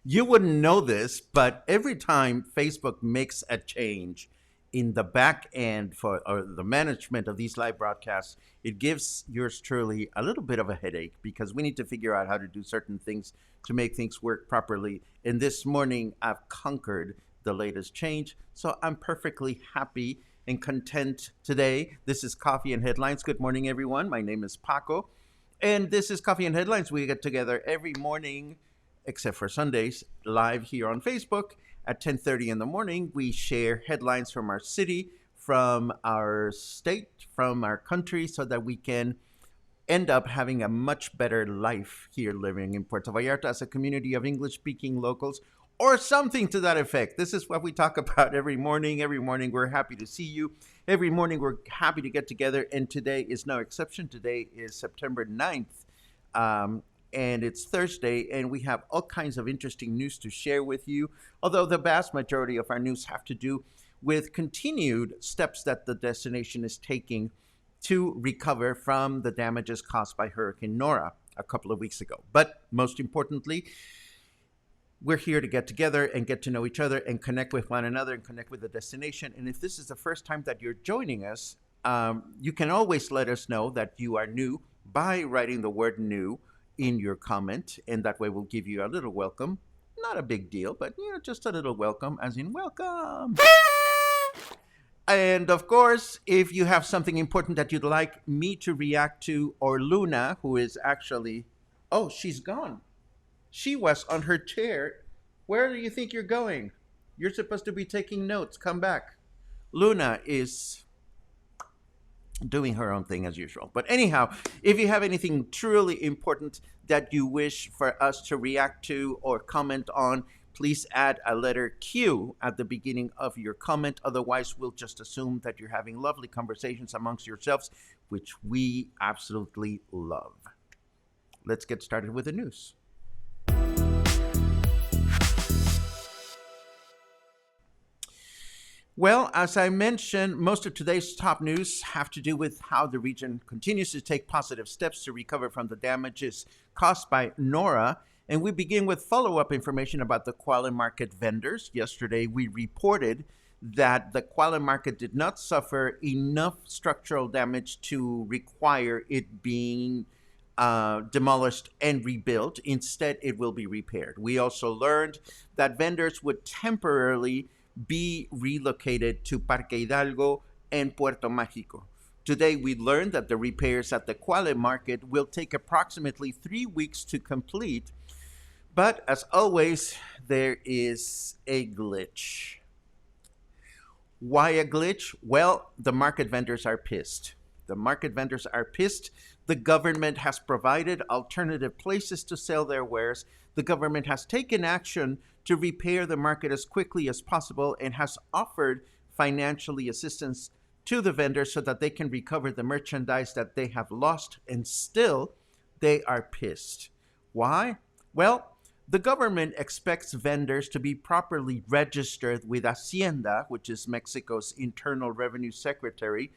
You wouldn't know this, but every time Facebook makes a change in the back end for or the management of these live broadcasts, it gives yours truly a little bit of a headache because we need to figure out how to do certain things to make things work properly. And this morning, I've conquered the latest change, so I'm perfectly happy and content today. This is Coffee and Headlines. Good morning, everyone. My name is Paco, and this is Coffee and Headlines. We get together every morning except for Sundays, live here on Facebook at 10:30 in the morning. We share headlines from our city, from our state, from our country, so that we can end up having a much better life here living in Puerto Vallarta as a community of English-speaking locals, or something to that effect. This is what we talk about every morning. Every morning, we're happy to see you. Every morning, we're happy to get together, and today is no exception. Today is September 9th. And it's Thursday, and we have all kinds of interesting news to share with you, although the vast majority of our news have to do with continued steps that the destination is taking to recover from the damages caused by Hurricane Nora a couple of weeks ago. But most importantly, we're here to get together and get to know each other and connect with one another and connect with the destination. And if this is the first time that you're joining us, you can always let us know that you are new by writing the word new in your comment, and that way we'll give you a little welcome. Not a big deal, but just a little welcome, as in welcome. And of course, if you have something important that you'd like me to react to, or Luna, who is actually, oh, she's gone. She was on her chair. Where do you think you're going? You're supposed to be taking notes. Come back. Luna is doing her own thing as usual. But anyhow, if you have anything truly important that you wish for us to react to or comment on, please add a letter Q at the beginning of your comment. Otherwise, we'll just assume that you're having lovely conversations amongst yourselves, which we absolutely love. Let's get started with the news. Well, as I mentioned, most of today's top news have to do with how the region continues to take positive steps to recover from the damages caused by Nora. And we begin with follow-up information about the Kuala Market vendors. Yesterday, we reported that the Kuala Market did not suffer enough structural damage to require it being demolished and rebuilt. Instead, it will be repaired. We also learned that vendors would temporarily be relocated to Parque Hidalgo and Puerto Mágico. Today, we learned that the repairs at the Kuala Market will take approximately 3 weeks to complete. But as always, there is a glitch. Why a glitch? Well, the market vendors are pissed. The market vendors are pissed. The government has provided alternative places to sell their wares. The government has taken action to repair the market as quickly as possible and has offered financially assistance to the vendors so that they can recover the merchandise that they have lost, and still they are pissed. Why? Well, The government expects vendors to be properly registered with Hacienda, which is Mexico's Internal Revenue Secretary,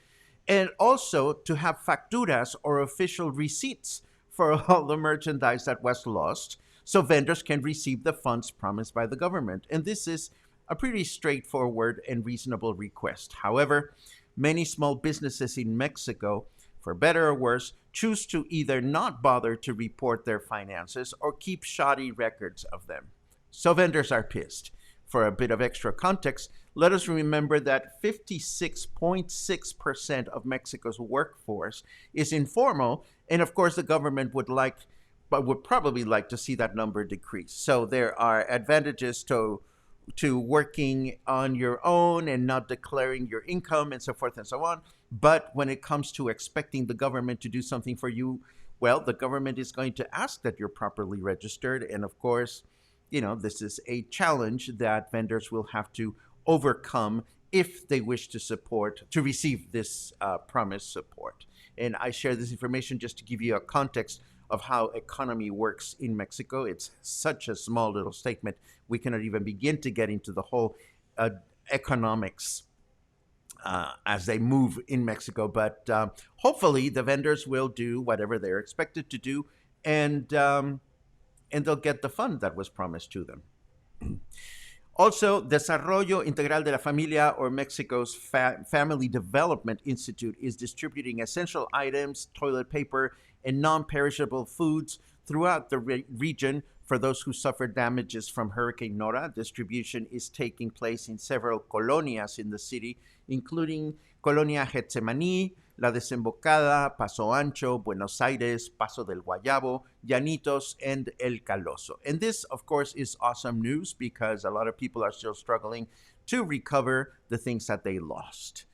and also to have facturas or official receipts for all the merchandise that was lost so vendors can receive the funds promised by the government. And this is a pretty straightforward and reasonable request. However, many small businesses in Mexico, for better or worse, choose to either not bother to report their finances or keep shoddy records of them. So vendors are pissed. For a bit of extra context, let us remember that 56.6% of Mexico's workforce is informal, and of course the government would probably like to see that number decrease. So there are advantages to working on your own and not declaring your income and so forth and so on. But when it comes to expecting the government to do something for you, well, the government is going to ask that you're properly registered. And of course, this is a challenge that vendors will have to overcome if they wish to receive this promised support. And I share this information just to give you a context of how economy works in Mexico. It's such a small little statement. We cannot even begin to get into the whole economics as they move in Mexico. But hopefully the vendors will do whatever they're expected to do, and they'll get the fund that was promised to them. Also, Desarrollo Integral de la Familia, or Mexico's Family Development Institute, is distributing essential items, toilet paper, and non-perishable foods throughout the region for those who suffered damages from Hurricane Nora. Distribution is taking place in several colonias in the city, including Colonia Getsemaní, La Desembocada, Paso Ancho, Buenos Aires, Paso del Guayabo, Llanitos, and El Caloso. And this, of course, is awesome news because a lot of people are still struggling to recover the things that they lost.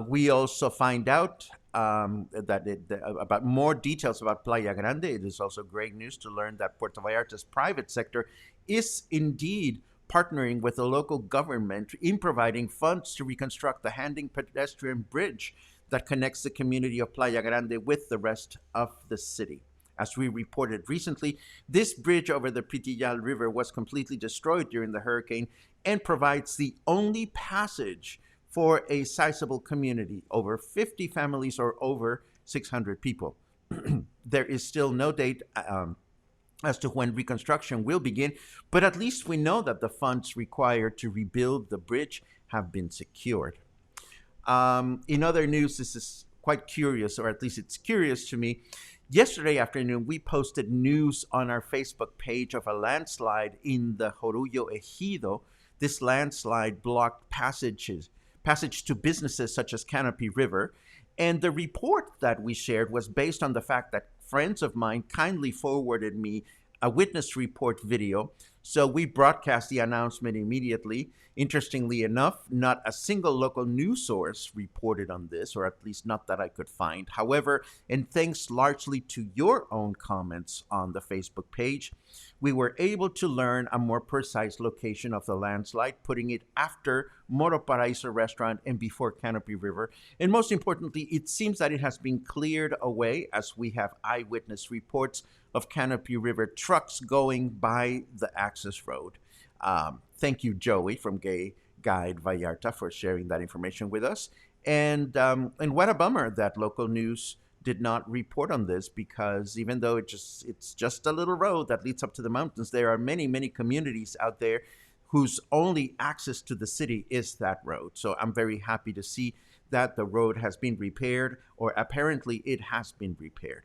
We also find out about more details about Playa Grande. It is also great news to learn that Puerto Vallarta's private sector is indeed partnering with the local government in providing funds to reconstruct the hanging pedestrian bridge that connects the community of Playa Grande with the rest of the city. As we reported recently, this bridge over the Pitillal River was completely destroyed during the hurricane and provides the only passage for a sizable community, over 50 families or over 600 people. There is still no date as to when reconstruction will begin, but at least we know that the funds required to rebuild the bridge have been secured. In other news, this is quite curious, or at least it's curious to me. Yesterday afternoon, we posted news on our Facebook page of a landslide in the Jorullo Ejido. This landslide blocked passage to businesses such as Canopy River. And the report that we shared was based on the fact that friends of mine kindly forwarded me a witness report video. So we broadcast the announcement immediately. Interestingly enough, not a single local news source reported on this, or at least not that I could find. However, and thanks largely to your own comments on the Facebook page, we were able to learn a more precise location of the landslide, putting it after Moro Paraíso restaurant and before Canopy River. And most importantly, it seems that it has been cleared away, as we have eyewitness reports of Canopy River trucks going by the access road. Thank you, Joey from Gay Guide Vallarta, for sharing that information with us. And what a bummer that local news did not report on this, because even though it's just a little road that leads up to the mountains, there are many, many communities out there whose only access to the city is that road. So I'm very happy to see that the road has been repaired, or apparently it has been repaired.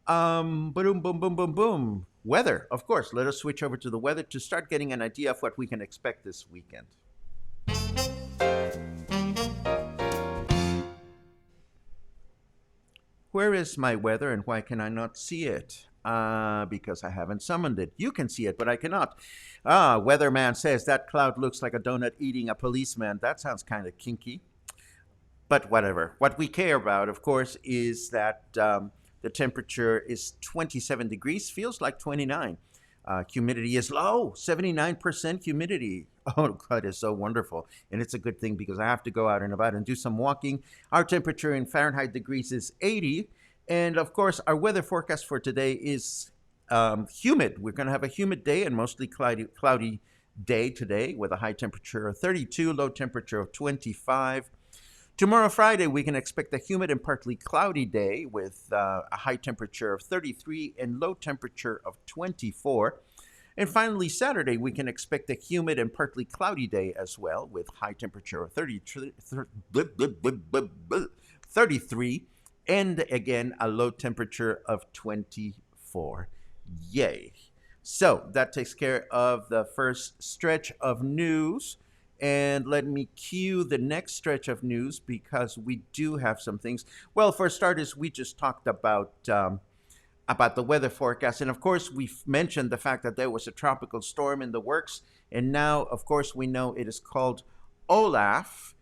Boom, boom, boom, boom, boom. Weather, of course. Let us switch over to the weather to start getting an idea of what we can expect this weekend. Where is my weather and why can I not see it? Because I haven't summoned it. You can see it, but I cannot. Weatherman says that cloud looks like a donut eating a policeman. That sounds kind of kinky. But whatever. What we care about, of course, is that the temperature is 27 degrees, feels like 29. Humidity is low, 79% humidity. Oh, God, it's so wonderful. And it's a good thing because I have to go out and about and do some walking. Our temperature in Fahrenheit degrees is 80. And of course, our weather forecast for today is Humid. We're going to have a humid day and mostly cloudy day today with a high temperature of 32, low temperature of 25. Tomorrow, Friday, we can expect a humid and partly cloudy day with a high temperature of 33 and low temperature of 24. And finally, Saturday, we can expect a humid and partly cloudy day as well with high temperature of 33 and again a low temperature of 24. Yay. So that takes care of the first stretch of news. And let me cue the next stretch of news because we do have some things. Well, for starters, we just talked about the weather forecast. And of course, we've mentioned the fact that there was a tropical storm in the works. And now, of course, we know it is called Olaf.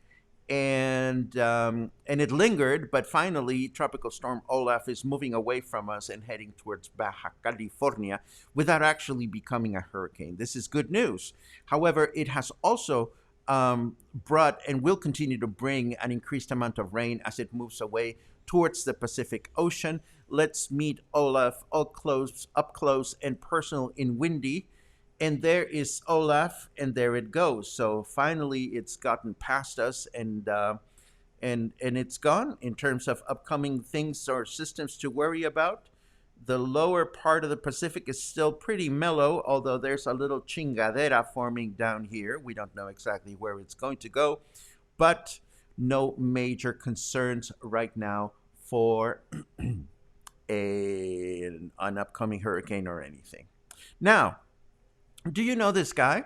And it lingered, but finally, Tropical Storm Olaf is moving away from us and heading towards Baja California without actually becoming a hurricane. This is good news. However, it has also brought and will continue to bring an increased amount of rain as it moves away towards the Pacific Ocean. Let's meet Olaf up close and personal in Windy. And there is Olaf, and there it goes. So finally, it's gotten past us, and it's gone in terms of upcoming things or systems to worry about. The lower part of the Pacific is still pretty mellow, although there's a little chingadera forming down here. We don't know exactly where it's going to go, but no major concerns right now for an upcoming hurricane or anything. Now, do you know this guy?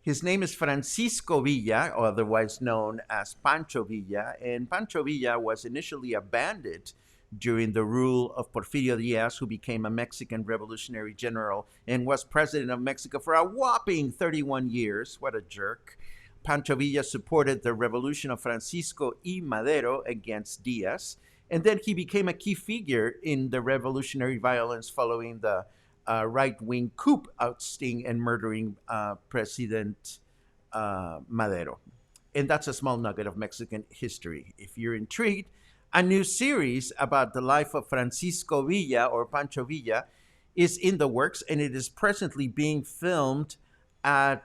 His name is Francisco Villa, or otherwise known as Pancho Villa, and Pancho Villa was initially a bandit during the rule of Porfirio Diaz, who became a Mexican revolutionary general and was president of Mexico for a whopping 31 years. What a jerk. Pancho Villa supported the revolution of Francisco y Madero against Diaz, and then he became a key figure in the revolutionary violence following the right-wing coup ousting and murdering President Madero. And that's a small nugget of Mexican history. If you're intrigued, a new series about the life of Francisco Villa or Pancho Villa is in the works, and it is presently being filmed at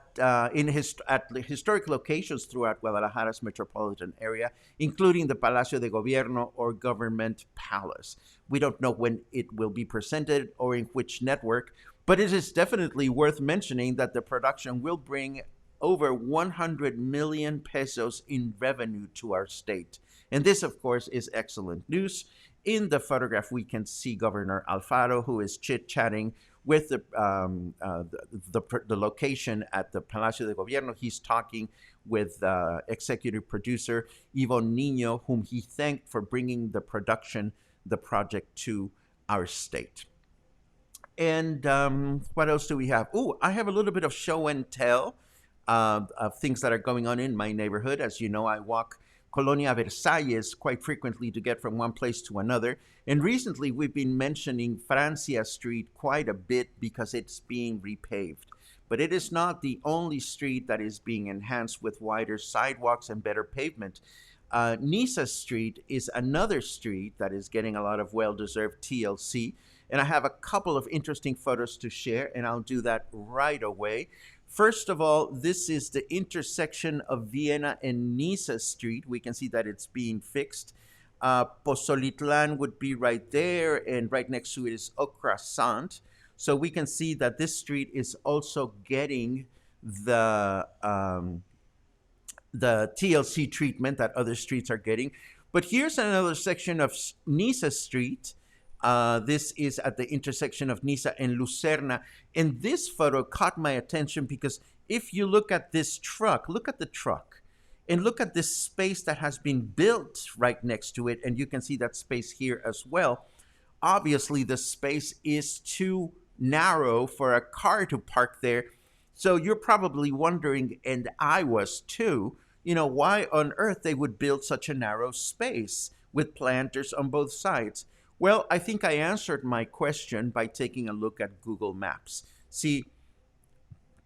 historic locations throughout Guadalajara's metropolitan area, including the Palacio de Gobierno or Government Palace. We don't know when it will be presented or in which network, but it is definitely worth mentioning that the production will bring over 100 million pesos in revenue to our state. And this, of course, is excellent news. In the photograph, we can see Governor Alfaro, who is chit-chatting with the location at the Palacio de Gobierno. He's talking with executive producer Ivo Nino, whom he thanked for bringing the project to our state. And what else do we have? Oh, I have a little bit of show and tell of things that are going on in my neighborhood. As you know, I walk Colonia Versalles quite frequently to get from one place to another. And recently we've been mentioning Francia Street quite a bit because it's being repaved. But it is not the only street that is being enhanced with wider sidewalks and better pavement. Niza Street is another street that is getting a lot of well-deserved TLC. And I have a couple of interesting photos to share, and I'll do that right away. First of all, this is the intersection of Vienna and Niza Street. We can see that it's being fixed. Pozolitlan would be right there, and right next to it is Okra St. So we can see that this street is also getting the TLC treatment that other streets are getting. But here's another section of Niza Street. This is at the intersection of Niza and Lucerna. And this photo caught my attention because if you look at this truck, look at the truck, and look at this space that has been built right next to it. And you can see that space here as well. Obviously, the space is too narrow for a car to park there. So you're probably wondering, and I was too, why on earth they would build such a narrow space with planters on both sides. Well, I think I answered my question by taking a look at Google Maps. See,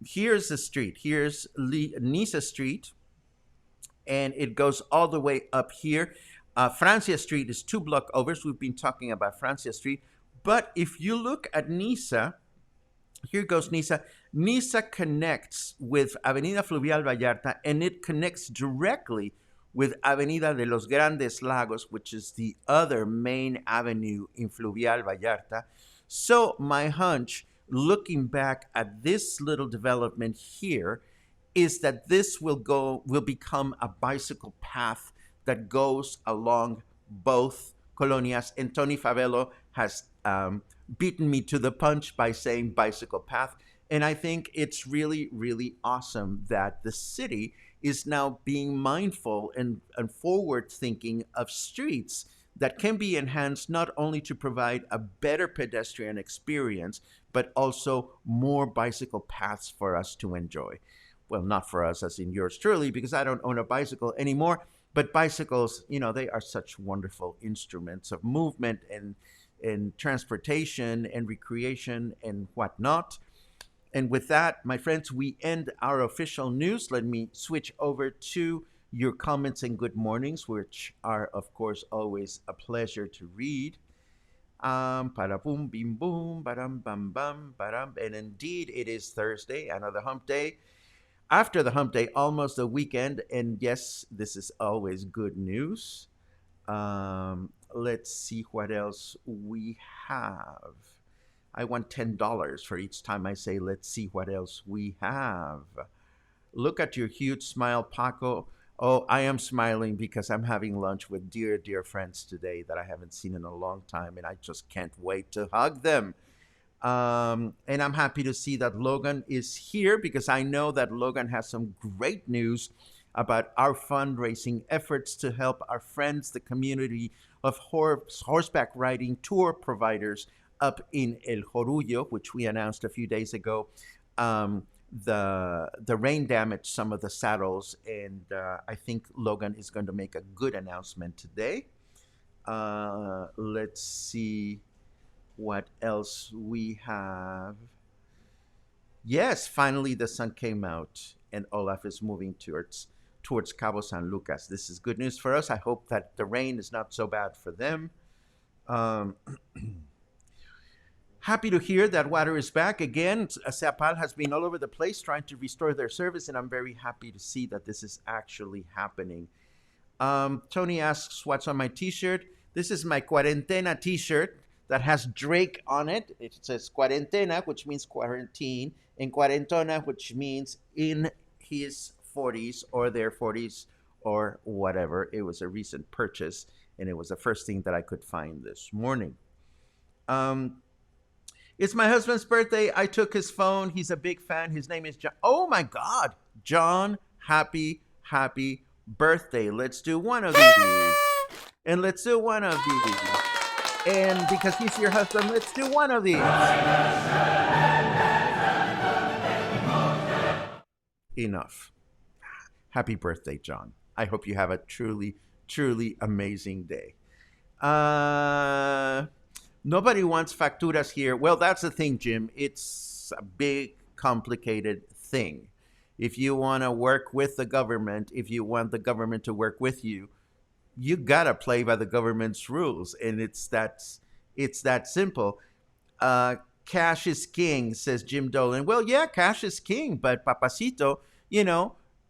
here's the street. Here's Niza Street, and it goes all the way up here. Francia Street is 2 blocks over, so we've been talking about Francia Street. But if you look at Niza, here goes Niza. Niza connects with Avenida Fluvial Vallarta, and it connects directly with Avenida de los Grandes Lagos, which is the other main avenue in Fluvial Vallarta. So my hunch, looking back at this little development here, is that this will become a bicycle path that goes along both colonias. And Tony Favelo has beaten me to the punch by saying bicycle path. And I think it's really, really awesome that the city is now being mindful and forward thinking of streets that can be enhanced not only to provide a better pedestrian experience, but also more bicycle paths for us to enjoy. Well, not for us as in yours truly, because I don't own a bicycle anymore, but bicycles, they are such wonderful instruments of movement and transportation and recreation and whatnot. And with that, my friends, we end our official news. Let me switch over to your comments and good mornings, which are, of course, always a pleasure to read. Para boom, bim, boom, baram, bam, bam, baram. And indeed, it is Thursday, another hump day. After the hump day, almost a weekend. And yes, this is always good news. Let's see what else we have. I want $10 for each time I say, let's see what else we have. Look at your huge smile, Paco. Oh, I am smiling because I'm having lunch with dear, dear friends today that I haven't seen in a long time, and I just can't wait to hug them. And I'm happy to see that Logan is here because I know that Logan has some great news about our fundraising efforts to help our friends, the community of horseback riding tour providers up in El Jorullo, which we announced a few days ago. The rain damaged some of the saddles, and I think Logan is going to make a good announcement today. Let's see what else we have. Yes, finally the sun came out, and Olaf is moving towards Cabo San Lucas. This is good news for us. I hope that the rain is not so bad for them. Happy to hear that water is back again. Zapal has been all over the place trying to restore their service, and I'm very happy to see that this is actually happening. Tony asks, what's on my t-shirt? This is my Cuarentena t-shirt that has Drake on it. It says Cuarentena, which means quarantine, and Cuarentona, which means in his 40s or their 40s or whatever. It was a recent purchase, and it was the first thing that I could find this morning. It's my husband's birthday. I took his phone. He's a big fan. His name is John. Oh my God. John, happy birthday. Let's do one of these. And let's do one of these. And because he's your husband, let's do one of these. Enough. Happy birthday, John. I hope you have a truly, truly amazing day. Nobody wants facturas here. Well, that's the thing, Jim. It's a big, complicated thing. If you want to work with the government, if you want the government to work with you, you gotta play by the government's rules, and it's that simple. Cash is king, says Jim Dolan. Well, yeah, cash is king, but Papacito,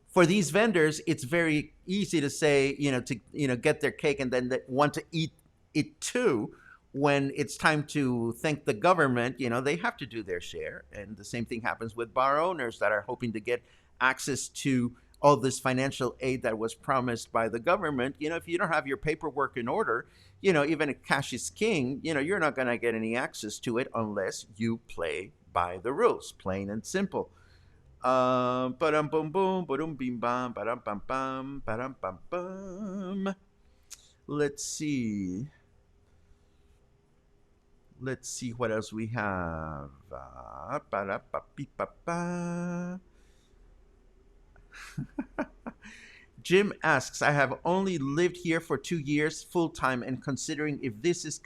for these vendors, it's very easy to say, to get their cake and then they want to eat it too. When it's time to thank the government, they have to do their share. And the same thing happens with bar owners that are hoping to get access to all this financial aid that was promised by the government. If you don't have your paperwork in order, even if cash is king, you're not going to get any access to it unless you play by the rules, plain and simple. Ba-dum bum boom, ba-dum bim bam, ba-dum bam bam, ba-dum bam bam. Let's see. Let's see what else we have. Jim asks, I have only lived here for 2 years full time and considering if this is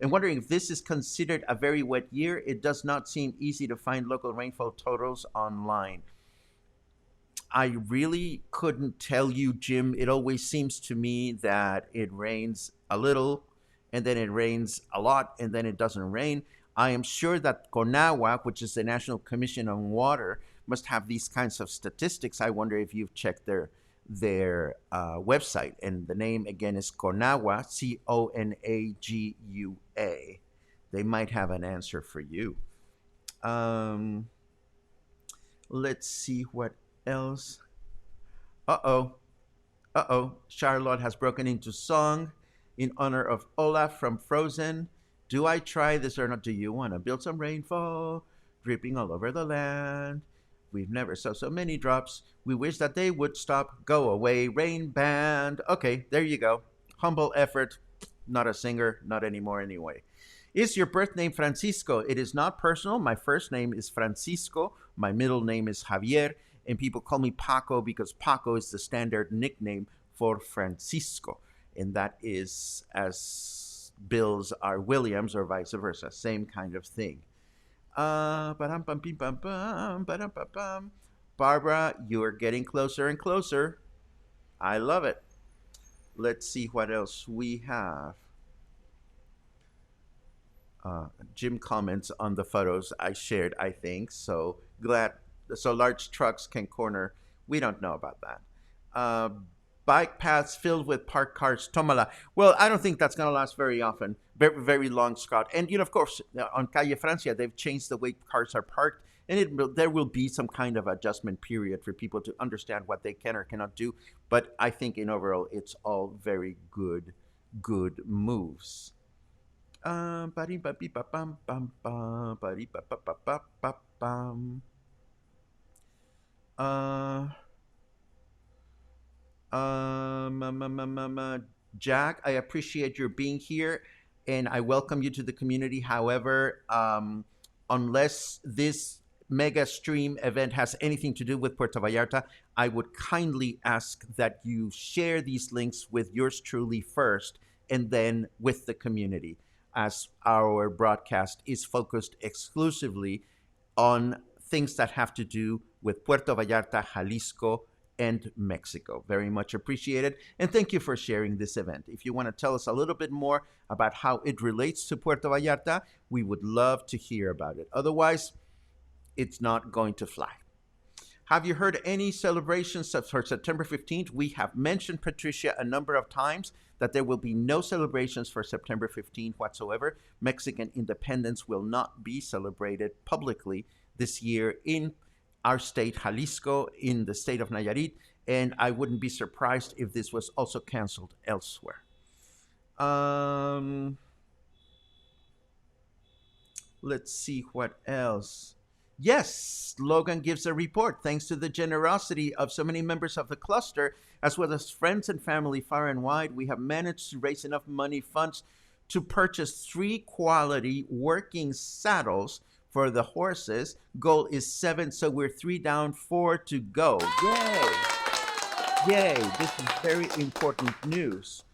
wondering if this is considered a very wet year. It does not seem easy to find local rainfall totals online. I really couldn't tell you, Jim. It always seems to me that it rains a little and then it rains a lot, and then it doesn't rain. I am sure that CONAGUA, which is the National Commission on Water, must have these kinds of statistics. I wonder if you've checked their website, and the name again is CONAGUA, CONAGUA. They might have an answer for you. Um, let's see what else. Uh oh. Uh oh. Charlotte has broken into song in honor of Olaf from Frozen. Do I try this or not? Do you want to build some rainfall dripping all over the land? We've never saw so many drops. We wish that they would stop. Go away, rain band. Okay, there you go. Humble effort. Not a singer, not anymore anyway. Is your birth name Francisco? It is not personal. My first name is Francisco. My middle name is Javier. And people call me Paco because Paco is the standard nickname for Francisco. And that is as Bills are Williams or vice versa. Same kind of thing. Barbara, you are getting closer and closer. I love it. Let's see what else we have. Jim comments on the photos I shared, I think. So glad. So large trucks can corner. We don't know about that. Uh, Bike paths filled with parked cars. Tomala. Well, I don't think that's going to last very often. Very, very long, Scott. And, of course, on Calle Francia, they've changed the way cars are parked. And there will be some kind of adjustment period for people to understand what they can or cannot do. But I think in overall, it's all very good moves. Uh, Jack, I appreciate your being here and I welcome you to the community. However, unless this mega stream event has anything to do with Puerto Vallarta, I would kindly ask that you share these links with yours truly first and then with the community, as our broadcast is focused exclusively on things that have to do with Puerto Vallarta, Jalisco, and Mexico. Very much appreciated. And thank you for sharing this event. If you want to tell us a little bit more about how it relates to Puerto Vallarta, we would love to hear about it. Otherwise, it's not going to fly. Have you heard any celebrations for September 15th? We have mentioned, Patricia, a number of times that there will be no celebrations for September 15th whatsoever. Mexican independence will not be celebrated publicly this year in our state, Jalisco, in the state of Nayarit, and I wouldn't be surprised if this was also canceled elsewhere. Let's see what else. Yes, Logan gives a report. Thanks to the generosity of so many members of the cluster, as well as friends and family far and wide, we have managed to raise enough money funds to purchase 3 quality working saddles for the horses. Goal is 7, so we're 3 down, 4 to go. Yay! Yay! This is very important news.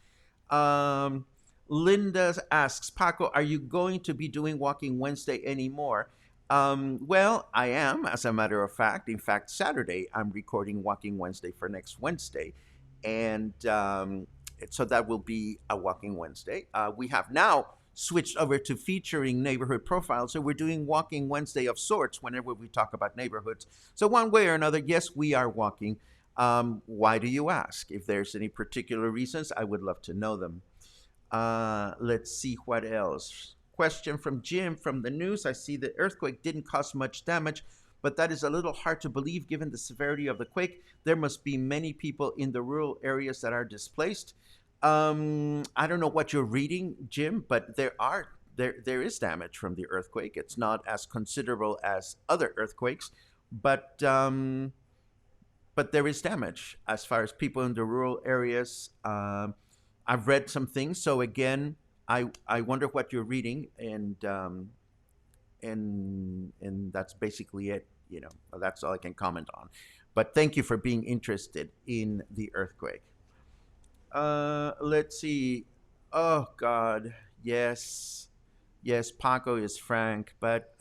Linda asks, Paco, are you going to be doing Walking Wednesday anymore? Well, I am, as a matter of fact. In fact, Saturday, I'm recording Walking Wednesday for next Wednesday. And so that will be a Walking Wednesday. We have now switched over to featuring neighborhood profiles. So we're doing Walking Wednesday of sorts whenever we talk about neighborhoods. So one way or another, yes, we are walking. Why do you ask? If there's any particular reasons, I would love to know them. Let's see what else. Question from Jim from the news. I see the earthquake didn't cause much damage, but that is a little hard to believe given the severity of the quake. There must be many people in the rural areas that are displaced. I don't know what you're reading, Jim, but there is damage from the earthquake. It's not as considerable as other earthquakes, but there is damage as far as people in the rural areas. I've read some things, so again, I wonder what you're reading, and that's basically it. That's all I can comment on. But thank you for being interested in the earthquake. Let's see. Oh God, yes, Paco is Frank, but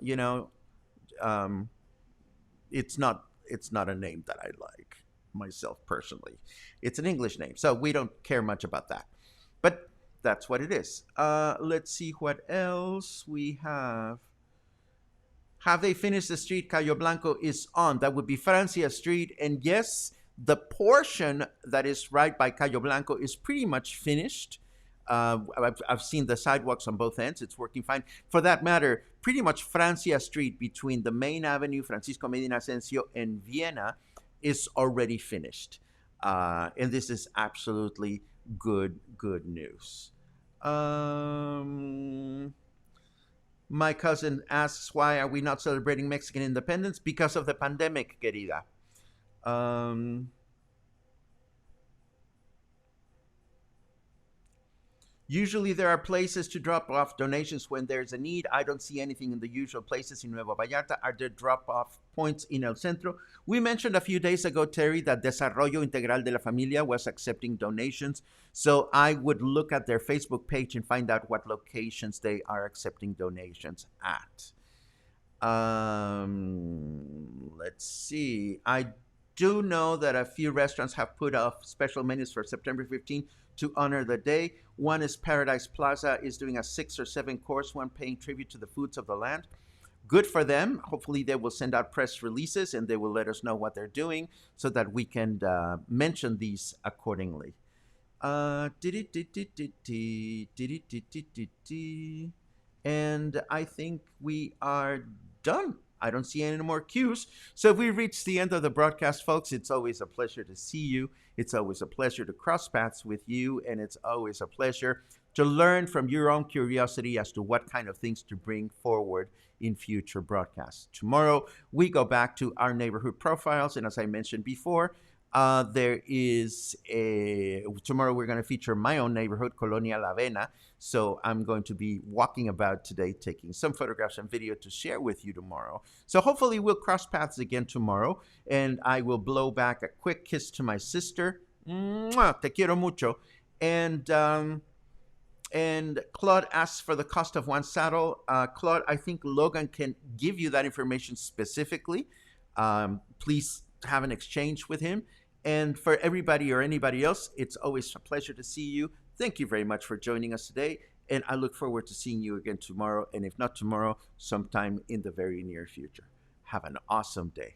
um, it's not a name that I like myself personally. It's an English name, so we don't care much about that. But that's what it is. Let's see what else we have. Have they finished the street Cayo Blanco is on? That would be Francia Street. And yes, the portion that is right by Cayo Blanco is pretty much finished. I've seen the sidewalks on both ends. It's working fine. For that matter, pretty much Francia Street between the main avenue, Francisco Medina Asensio, and Vienna is already finished. And this is absolutely good news. My cousin asks, why are we not celebrating Mexican independence? Because of the pandemic, querida. Um, Usually there are places to drop off donations when there's a need. I don't see anything in the usual places in Nueva Vallarta. Are there drop-off points in El Centro? We mentioned a few days ago, Terry, that Desarrollo Integral de la Familia was accepting donations. So I would look at their Facebook page and find out what locations they are accepting donations at. Let's see. I do know that a few restaurants have put off special menus for September 15th to honor the day. One is Paradise Plaza is doing a 6 or 7 course one, paying tribute to the foods of the land. Good for them. Hopefully they will send out press releases and they will let us know what they're doing so that we can mention these accordingly. And I think we are done. I don't see any more cues. So we've reached the end of the broadcast, folks. It's always a pleasure to see you. It's always a pleasure to cross paths with you. And it's always a pleasure to learn from your own curiosity as to what kind of things to bring forward in future broadcasts. Tomorrow, we go back to our neighborhood profiles. And as I mentioned before, tomorrow we're going to feature my own neighborhood, Colonia La Avena. So I'm going to be walking about today, taking some photographs and video to share with you tomorrow. So hopefully we'll cross paths again tomorrow, and I will blow back a quick kiss to my sister. Mwah, te quiero mucho. And Claude asks for the cost of one saddle. Claude, I think Logan can give you that information specifically. Please have an exchange with him. And for everybody or anybody else, it's always a pleasure to see you. Thank you very much for joining us today. And I look forward to seeing you again tomorrow. And if not tomorrow, sometime in the very near future. Have an awesome day.